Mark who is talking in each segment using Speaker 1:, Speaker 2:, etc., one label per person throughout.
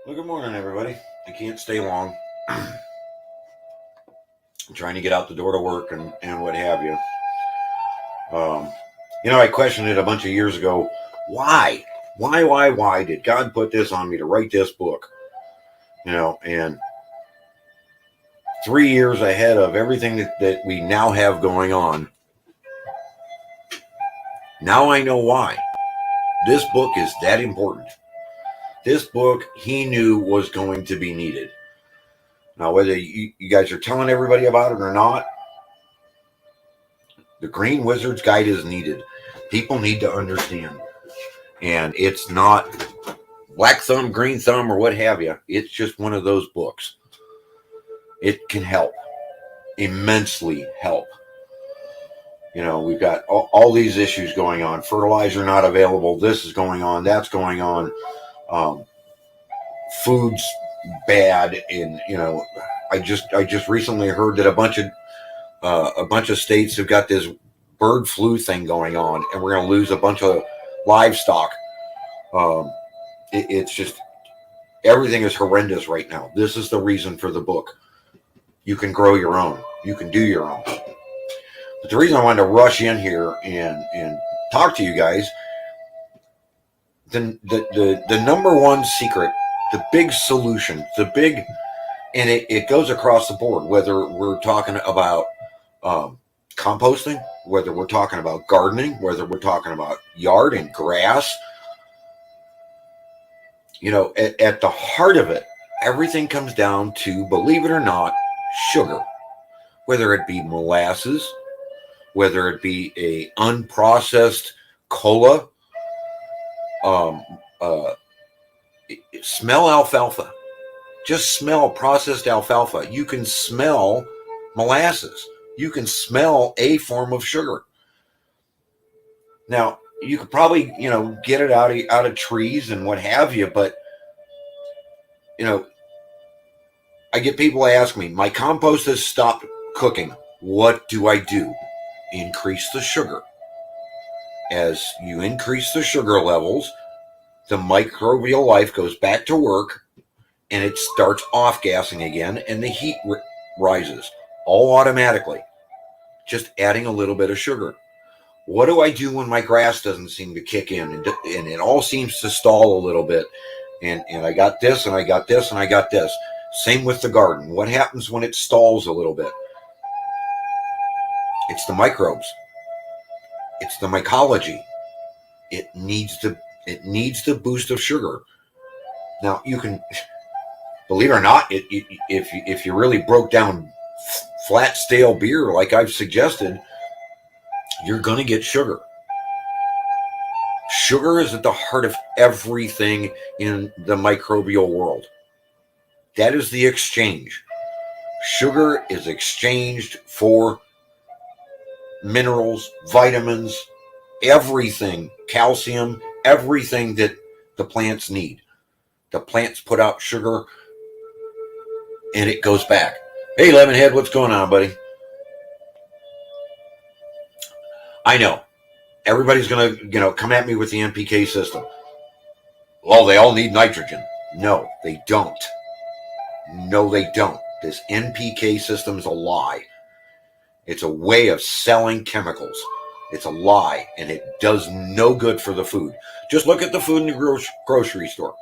Speaker 1: Well, good morning, everybody. I can't stay long. I'm trying to get out the door to work and what have you. Um, I questioned it a bunch of years ago. Why? Why did God put this on me to write this book? And 3 years ahead of everything that we now have going on, now I know why. This book is that important. This book he knew was going to be needed. Now, whether you guys are telling everybody about it or not, the Green Wizard's Guide is needed. People need to understand. And it's not Black Thumb, Green Thumb, or what have you. It's just one of those books. It can help, immensely help. We've got all these issues going on. Fertilizer not available. This is going on. That's going on. Food's bad. And, I just recently heard that a bunch of states have got this bird flu thing going on, and we're going to lose a bunch of livestock. It's just everything is horrendous right now. This is the reason for the book. You can grow your own. You can do your own. But the reason I wanted to rush in here and talk to you guys, the number one secret, the big solution, and it goes across the board, whether we're talking about composting, whether we're talking about gardening, whether we're talking about yard and grass. At the heart of it, everything comes down to, believe it or not, sugar. Whether it be molasses, whether it be a unprocessed cola, smell alfalfa. Just smell processed alfalfa. You can smell molasses. You can smell a form of sugar. Now, you could probably, get it out of trees and what have you, but, I get people ask me, my compost has stopped cooking. What do I do? Increase the sugar. As you increase the sugar levels, the microbial life goes back to work, and it starts off-gassing again, and the heat rises, all automatically. Just adding a little bit of sugar. What do I do when my grass doesn't seem to kick in, and it all seems to stall a little bit? And I got this, and I got this, and I got this. Same with the garden. What happens when it stalls a little bit? It's the microbes. It's the mycology. It needs the boost of sugar. Now, you can, believe it or not, if you really broke down flat stale beer like I've suggested, you're going to get sugar. Sugar is at the heart of everything in the microbial world. That is the exchange. Sugar is exchanged for minerals, vitamins, everything, calcium, everything that the plants need. The plants put out sugar and it goes back. Hey, Lemonhead, what's going on, buddy? I know. Everybody's going to, come at me with the NPK system. Well, they all need nitrogen. No, they don't. No, they don't. This NPK system is a lie. It's a way of selling chemicals. It's a lie, and it does no good for the food. Just look at the food in the grocery store.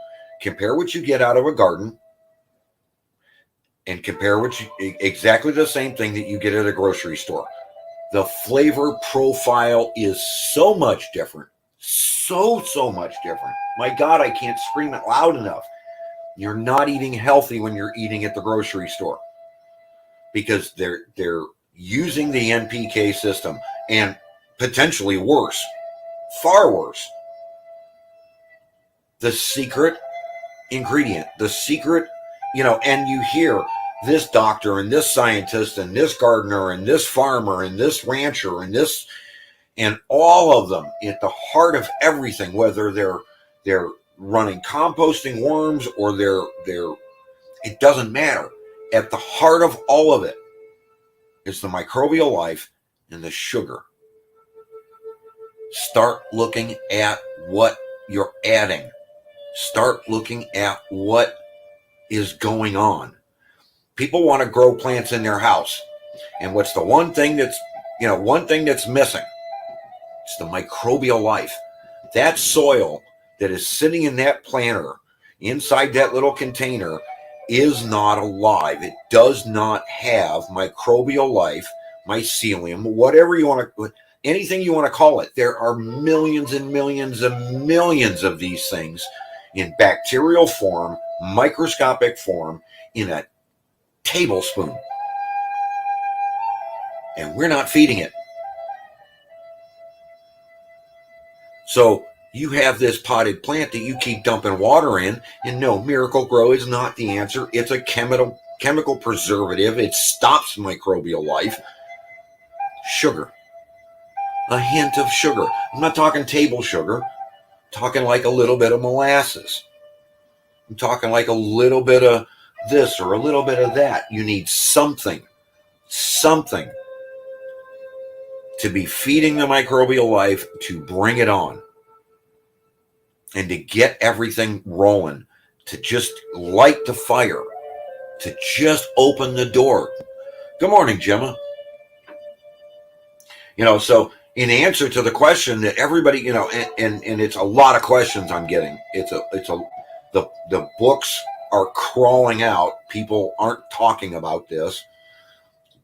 Speaker 1: Compare what you get out of a garden and compare exactly the same thing that you get at a grocery store. The flavor profile is so much different. So much different. My God, I can't scream it loud enough. You're not eating healthy when you're eating at the grocery store because they're using the NPK system, and potentially worse, far worse. The secret ingredient, and you hear this doctor and this scientist and this gardener and this farmer and this rancher and all of them at the heart of everything, whether they're running composting worms or it doesn't matter. At the heart of all of it is the microbial life and the sugar. Start looking at what you're adding. Start looking at what is going on. People want to grow plants in their house. And what's the one thing that's missing? It's the microbial life. That soil that is sitting in that planter inside that little container is not alive. It does not have microbial life, mycelium, whatever you want to, anything you want to call it. There are millions and millions and millions of these things in bacterial form, microscopic form, in a tablespoon. And we're not feeding it. So you have this potted plant that you keep dumping water in, and no, Miracle-Gro is not the answer. It's a chemical preservative. It stops microbial life. Sugar. A hint of sugar. I'm not talking table sugar. I'm talking like a little bit of molasses. I'm talking like a little bit of this or a little bit of that. You need something to be feeding the microbial life to bring it on and to get everything rolling, to just light the fire, to just open the door. Good morning, Gemma. So in answer to the question that everybody, and it's a lot of questions I'm getting. The books are crawling out. People aren't talking about this.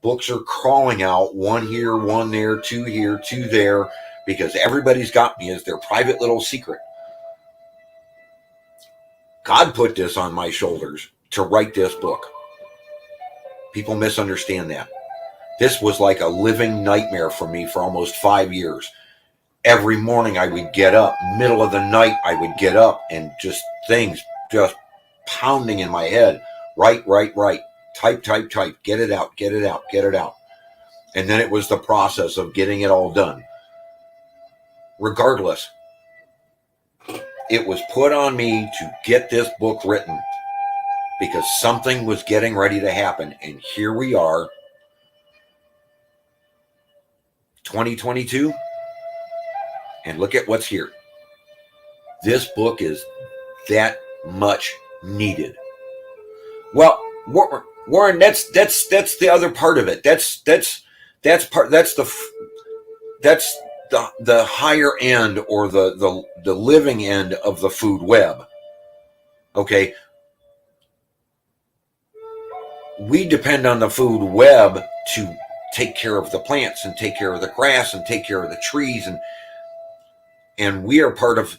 Speaker 1: Books are crawling out, one here, one there, two here, two there, because everybody's got me as their private little secret. God put this on my shoulders to write this book. People misunderstand that. This was like a living nightmare for me for almost 5 years. Every morning I would get up, middle of the night I would get up, and just things just pounding in my head. Write. Type. Get it out. And then it was the process of getting it all done. Regardless, it was put on me to get this book written because something was getting ready to happen. And here we are, 2022, and look at what's here. This book is that much needed. Well, Warren, that's the other part of it. That's the higher end, or the living end of the food web. Okay. We depend on the food web to take care of the plants and take care of the grass and take care of the trees, and we are part of,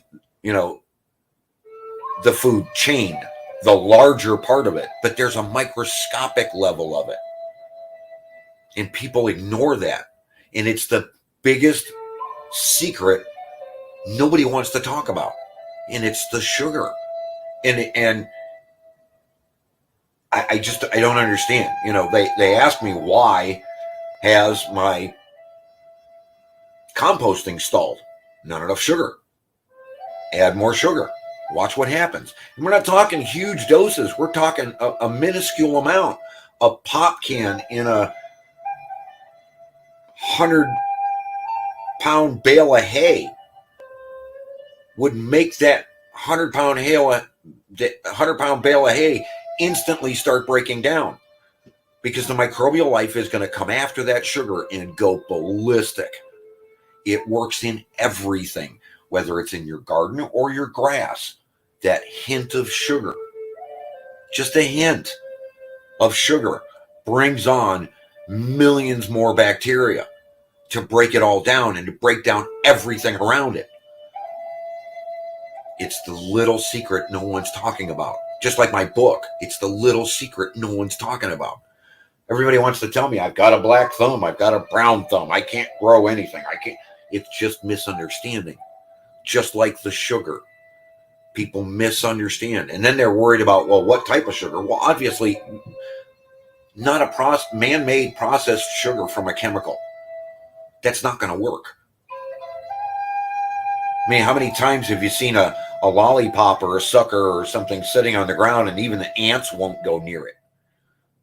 Speaker 1: the food chain, the larger part of it, but there's a microscopic level of it. And people ignore that. And it's the biggest secret nobody wants to talk about. And it's the sugar. And I don't understand. They ask me, why has my composting stalled? Not enough sugar. Add more sugar. Watch what happens. And we're not talking huge doses. We're talking a minuscule amount. A pop can in a 100-pound bale of hay would make that 100-pound bale of hay instantly start breaking down, because the microbial life is going to come after that sugar and go ballistic. It works in everything, whether it's in your garden or your grass. That hint of sugar, just a hint of sugar, brings on millions more bacteria to break it all down and to break down everything around it. It's the little secret no one's talking about. Just like my book, it's the little secret no one's talking about. Everybody wants to tell me I've got a black thumb, I've got a brown thumb, I can't grow anything. It's just misunderstanding. Just like the sugar. People misunderstand. And then they're worried about, well, what type of sugar? Well, obviously, not a man-made processed sugar from a chemical. That's not going to work. I mean, how many times have you seen a lollipop or a sucker or something sitting on the ground and even the ants won't go near it?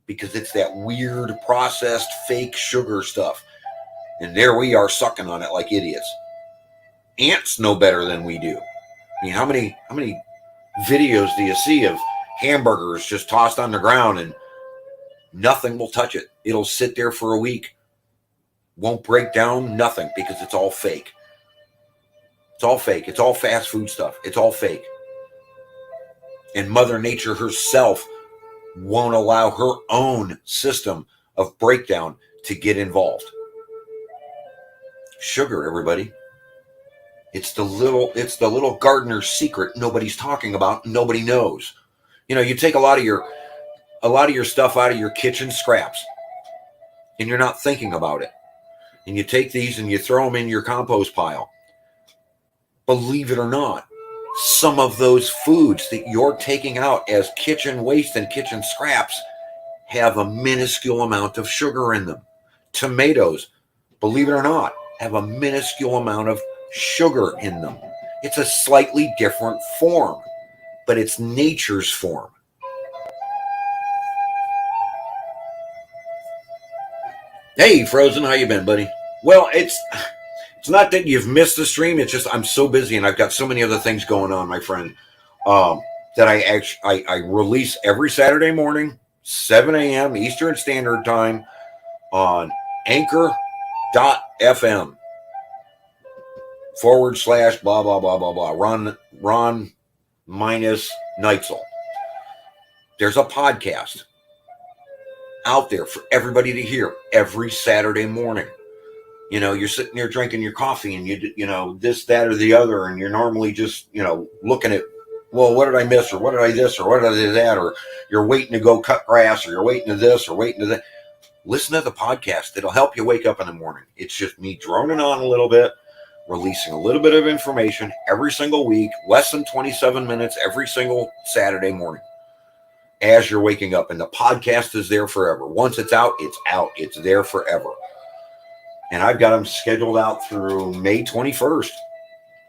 Speaker 1: Because it's that weird processed fake sugar stuff. And there we are sucking on it like idiots. Ants know better than we do. I mean, how many videos do you see of hamburgers just tossed on the ground and nothing will touch it. It'll sit there for a week. Won't break down, nothing, because it's all fake. It's all fake. It's all fast food stuff. It's all fake. And Mother Nature herself won't allow her own system of breakdown to get involved. Sugar, everybody. It's the little Gardner's secret nobody's talking about, nobody knows. You know, you take a lot of your stuff out of your kitchen scraps and you're not thinking about it. And you take these and you throw them in your compost pile. Believe it or not, some of those foods that you're taking out as kitchen waste and kitchen scraps have a minuscule amount of sugar in them. Tomatoes, believe it or not, have a minuscule amount of sugar in them. It's a slightly different form, but it's nature's form. Hey, Frozen, how you been, buddy? Well, it's not that you've missed the stream. It's just I'm so busy and I've got so many other things going on, my friend, that I release every Saturday morning, 7 a.m. Eastern Standard Time on anchor.fm / blah, blah, blah, blah, blah. Ron minus Neitzel. There's a podcast out there for everybody to hear every Saturday morning. You know, you're sitting there drinking your coffee and you know, this, that, or the other, and you're normally just, you know, looking at, well, what did I miss, or what did I this, or what did I do that, or you're waiting to go cut grass, or you're waiting to this, or waiting to that. Listen to the podcast. It'll help you wake up in the morning. It's just me droning on a little bit, releasing a little bit of information every single week, less than 27 minutes every single Saturday morning as you're waking up. And the podcast is there forever. Once it's out, it's out. It's there forever. And I've got them scheduled out through May 21st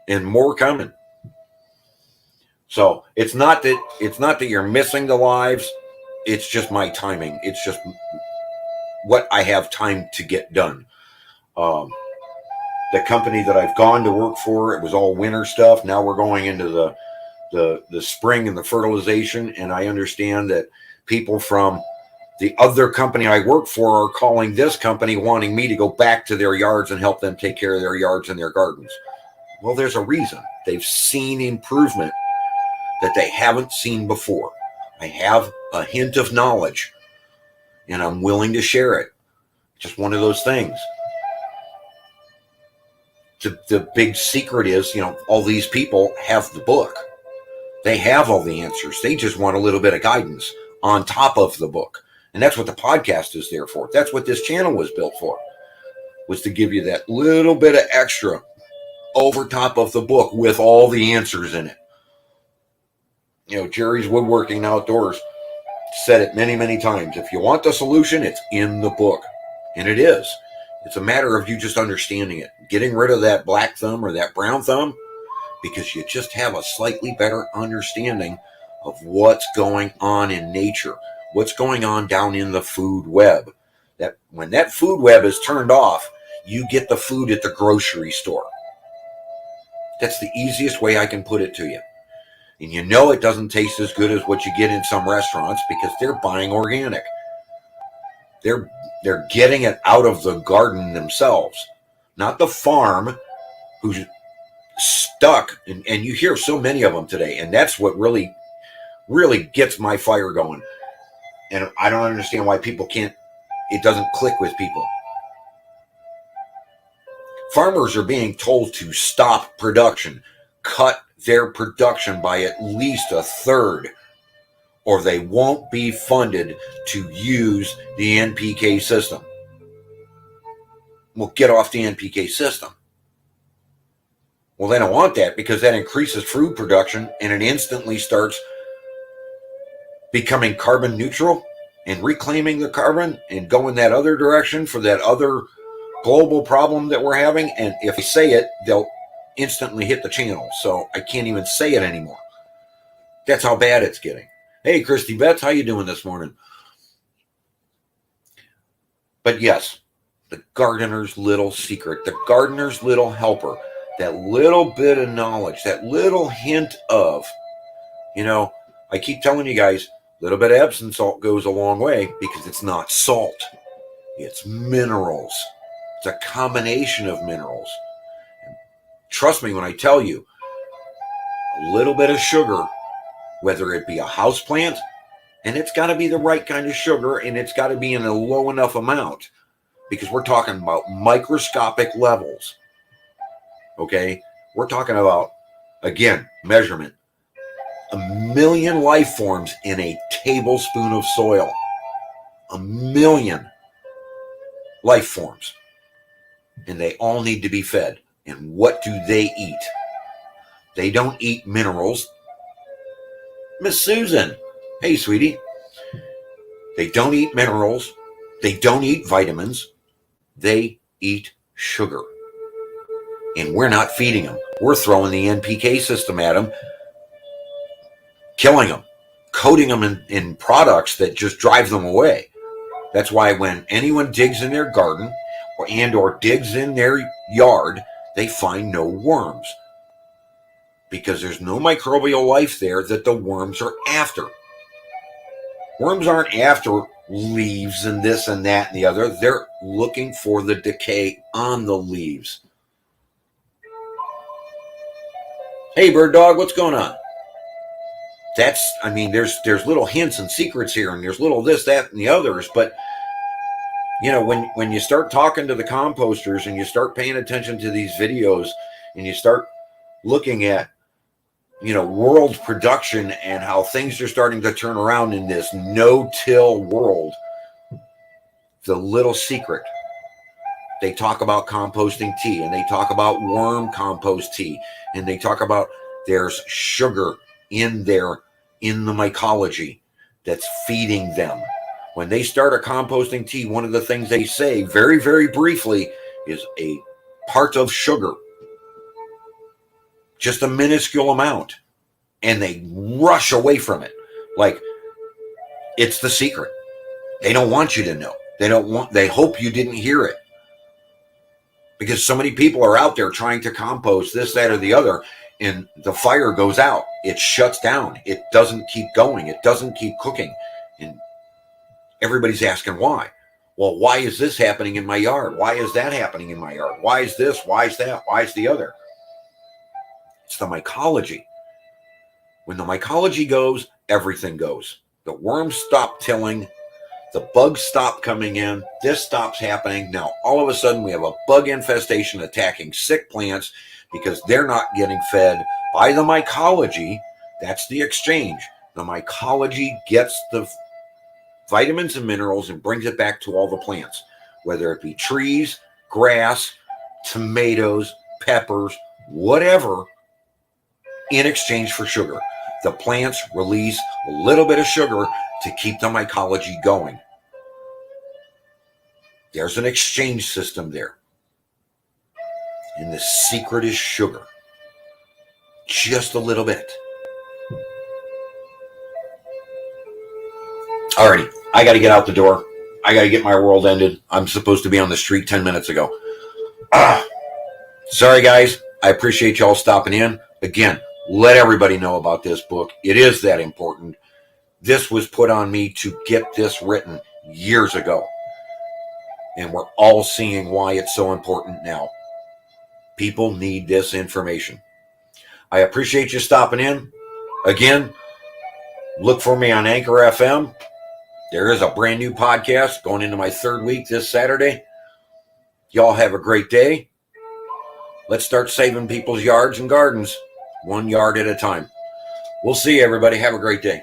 Speaker 1: and more coming. So it's not that you're missing the lives. It's just my timing. It's just what I have time to get done. The company that I've gone to work for, it was all winter stuff. Now we're going into the spring and the fertilization. And I understand that people from the other company I work for are calling this company wanting me to go back to their yards and help them take care of their yards and their gardens. Well, there's a reason. They've seen improvement that they haven't seen before. I have a hint of knowledge and I'm willing to share it. Just one of those things. The big secret is, you know, all these people have the book. They have all the answers. They just want a little bit of guidance on top of the book. And that's what the podcast is there for. That's what this channel was built for, was to give you that little bit of extra over top of the book with all the answers in it. You know, Jerry's Woodworking Outdoors said it many, many times. If you want the solution, it's in the book. And it is. It's a matter of you just understanding it. Getting rid of that black thumb or that brown thumb, because you just have a slightly better understanding of what's going on in nature. What's going on down in the food web. That when that food web is turned off, you get the food at the grocery store. That's the easiest way I can put it to you. And you know it doesn't taste as good as what you get in some restaurants because they're buying organic. They're getting it out of the garden themselves, not the farm who's stuck. And you hear so many of them today, and that's what really gets my fire going. And I don't understand why it doesn't click with people. Farmers are being told to stop production, cut their production by at least a third, or they won't be funded to use the NPK system. Well, get off the NPK system. Well, they don't want that because that increases food production and it instantly starts becoming carbon neutral and reclaiming the carbon and going that other direction for that other global problem that we're having. And if I say it, they'll instantly hit the channel. So I can't even say it anymore. That's how bad it's getting. Hey, Christy Betts, how you doing this morning? But yes, the gardener's little secret, the gardener's little helper, that little bit of knowledge, that little hint of, you know, I keep telling you guys, a little bit of Epsom salt goes a long way because it's not salt. It's minerals. It's a combination of minerals. Trust me when I tell you, a little bit of sugar, whether it be a house plant, and it's got to be the right kind of sugar, and it's got to be in a low enough amount, because we're talking about microscopic levels. Okay? We're talking about, again, measurement. 1 million life forms in a tablespoon of soil. 1 million life forms. And they all need to be fed. And what do they eat? They don't eat minerals. Miss Susan, hey, sweetie. They don't eat minerals. They don't eat vitamins. They eat sugar. And we're not feeding them. We're throwing the NPK system at them, killing them, coating them in products that just drive them away. That's why when anyone digs in their garden or digs in their yard, they find no worms. Because there's no microbial life there that the worms are after. Worms aren't after leaves and this and that and the other. They're looking for the decay on the leaves. Hey, bird dog, what's going on? There's little hints and secrets here, and there's little this, that, and the others, but when you start talking to the composters and you start paying attention to these videos and you start looking at, world production and how things are starting to turn around in this no-till world, the little secret, they talk about composting tea, and they talk about worm compost tea, and they talk about there's sugar in the mycology that's feeding them. When they start a composting tea, one of the things they say very, very briefly is a part of sugar, just a minuscule amount, and they rush away from it like it's the secret. They don't want you to know. They hope you didn't hear it, because so many people are out there trying to compost this, that, or the other, and the fire goes out. It shuts down. It doesn't keep going. It doesn't keep cooking. And everybody's asking why. Well, why is this happening in my yard? Why is that happening in my yard? Why is this? Why is that? Why is the other? It's the mycology. When the mycology goes, everything goes. The worms stop tilling. The bugs stop coming in. This stops happening. Now, all of a sudden, we have a bug infestation attacking sick plants because they're not getting fed by the mycology. That's the exchange. The mycology gets the vitamins and minerals and brings it back to all the plants, whether it be trees, grass, tomatoes, peppers, whatever, in exchange for sugar. The plants release a little bit of sugar to keep the mycology going. There's an exchange system there. And the secret is sugar. Just a little bit. Alrighty, I got to get out the door. I got to get my world ended. I'm supposed to be on the street 10 minutes ago. Sorry, guys. I appreciate y'all stopping in. Again, let everybody know about this book. It is that important. This was put on me to get this written years ago. And we're all seeing why it's so important now. People need this information. I appreciate you stopping in. Again, look for me on Anchor FM. There is a brand new podcast going into my 3rd week this Saturday. Y'all have a great day. Let's start saving people's yards and gardens, 1 yard at a time. We'll see you, everybody. Have a great day.